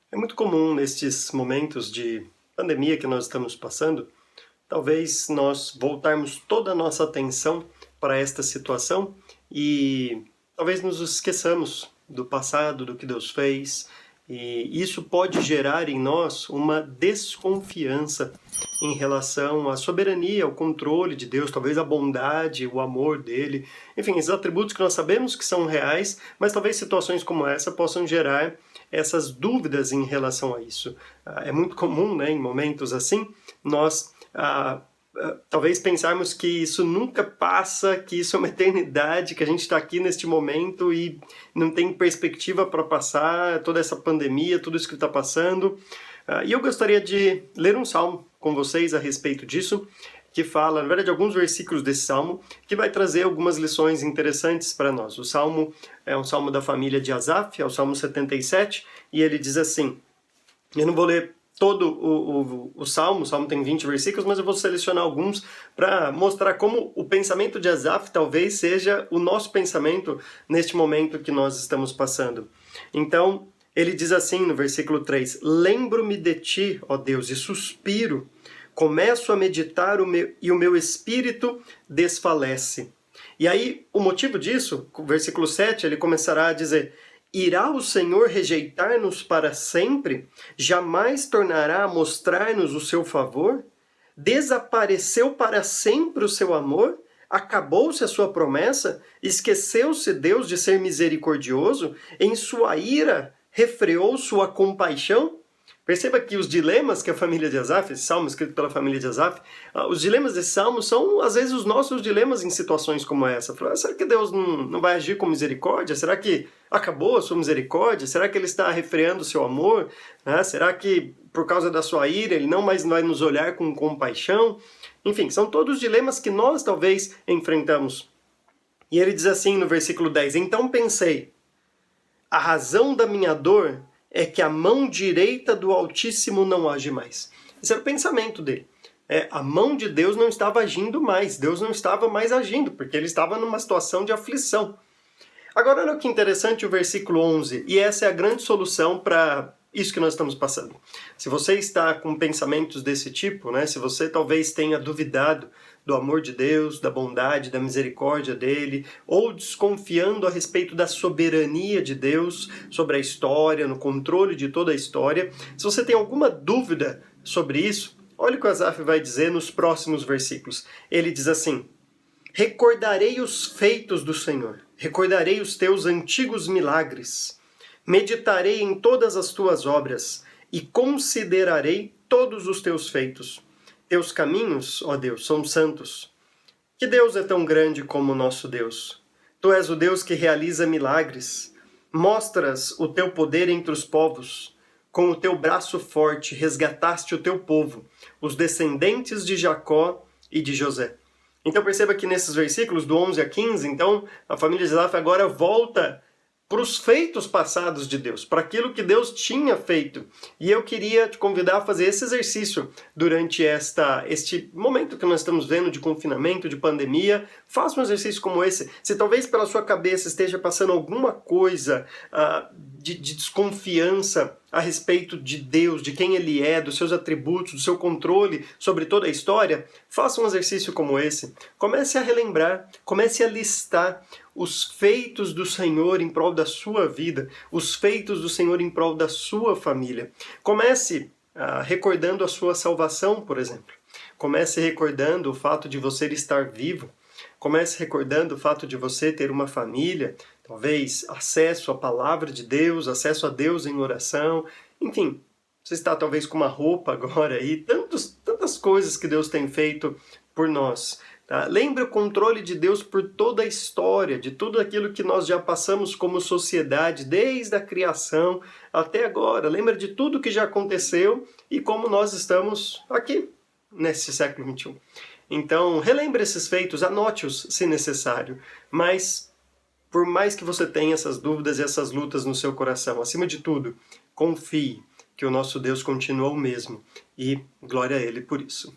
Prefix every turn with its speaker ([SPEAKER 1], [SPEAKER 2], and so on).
[SPEAKER 1] É muito comum nestes momentos de pandemia que nós estamos passando, talvez nós voltarmos toda a nossa atenção para esta situação e talvez nos esqueçamos do passado, do que Deus fez, e isso pode gerar em nós uma desconfiança em relação à soberania, ao controle de Deus, talvez a bondade, o amor dele, enfim, esses atributos que nós sabemos que são reais, mas talvez situações como essa possam gerar essas dúvidas em relação a isso. É muito comum, né, em momentos assim, nós talvez pensarmos que isso nunca passa, que isso é uma eternidade, que a gente está aqui neste momento e não tem perspectiva para passar toda essa pandemia, tudo isso que está passando. E eu gostaria de ler um salmo com vocês a respeito disso, que fala, na verdade, alguns versículos desse salmo, que vai trazer algumas lições interessantes para nós. O salmo é um salmo da família de Asaf, é o salmo 77, e ele diz assim, eu não vou ler todo o salmo tem 20 versículos, mas eu vou selecionar alguns para mostrar como o pensamento de Asaf talvez seja o nosso pensamento neste momento que nós estamos passando. Então, ele diz assim no versículo 3, lembro-me de ti, ó Deus, e suspiro, começo a meditar e o meu espírito desfalece. E aí, o motivo disso, o versículo 7, ele começará a dizer, irá o Senhor rejeitar-nos para sempre? Jamais tornará a mostrar-nos o seu favor? Desapareceu para sempre o seu amor? Acabou-se a sua promessa? Esqueceu-se Deus de ser misericordioso? Em sua ira refreou sua compaixão? Perceba que os dilemas que a família de Asaf, esse salmo escrito pela família de Asaf, os dilemas desse salmo são, às vezes, os nossos dilemas em situações como essa. Será que Deus não vai agir com misericórdia? Será que acabou a sua misericórdia? Será que Ele está refreando o seu amor? Será que, por causa da sua ira, Ele não mais vai nos olhar com compaixão? Enfim, são todos dilemas que nós, talvez, enfrentamos. E ele diz assim no versículo 10, então pensei, a razão da minha dor é que a mão direita do Altíssimo não age mais. Esse era o pensamento dele. A mão de Deus não estava agindo mais, Deus não estava mais agindo, porque ele estava numa situação de aflição. Agora olha que interessante o versículo 11, e essa é a grande solução para isso que nós estamos passando. Se você está com pensamentos desse tipo, se você talvez tenha duvidado do amor de Deus, da bondade, da misericórdia dele, ou desconfiando a respeito da soberania de Deus sobre a história, no controle de toda a história, se você tem alguma dúvida sobre isso, olha o que o Asaf vai dizer nos próximos versículos. Ele diz assim, recordarei os feitos do Senhor, recordarei os teus antigos milagres, meditarei em todas as tuas obras e considerarei todos os teus feitos. Teus caminhos, ó Deus, são santos. Que Deus é tão grande como o nosso Deus? Tu és o Deus que realiza milagres. Mostras o teu poder entre os povos. Com o teu braço forte resgataste o teu povo, os descendentes de Jacó e de José. Então perceba que nesses versículos, do 11 a 15, então, a família de Asaf agora volta para os feitos passados de Deus, para aquilo que Deus tinha feito. E eu queria te convidar a fazer esse exercício durante este momento que nós estamos vendo de confinamento, de pandemia. Faça um exercício como esse. Se talvez pela sua cabeça esteja passando alguma coisa de desconfiança a respeito de Deus, de quem Ele é, dos seus atributos, do seu controle sobre toda a história, faça um exercício como esse. Comece a relembrar, comece a listar os feitos do Senhor em prol da sua vida, os feitos do Senhor em prol da sua família. Comece recordando a sua salvação, por exemplo. Comece recordando o fato de você estar vivo. Comece recordando o fato de você ter uma família, talvez acesso à palavra de Deus, acesso a Deus em oração. Enfim, você está talvez com uma roupa agora aí, tantas coisas que Deus tem feito por nós. Tá? Lembre o controle de Deus por toda a história, de tudo aquilo que nós já passamos como sociedade, desde a criação até agora. Lembre de tudo que já aconteceu e como nós estamos aqui, nesse século XXI. Então, relembre esses feitos, anote-os se necessário, mas por mais que você tenha essas dúvidas e essas lutas no seu coração, acima de tudo, confie que o nosso Deus continua o mesmo e glória a Ele por isso.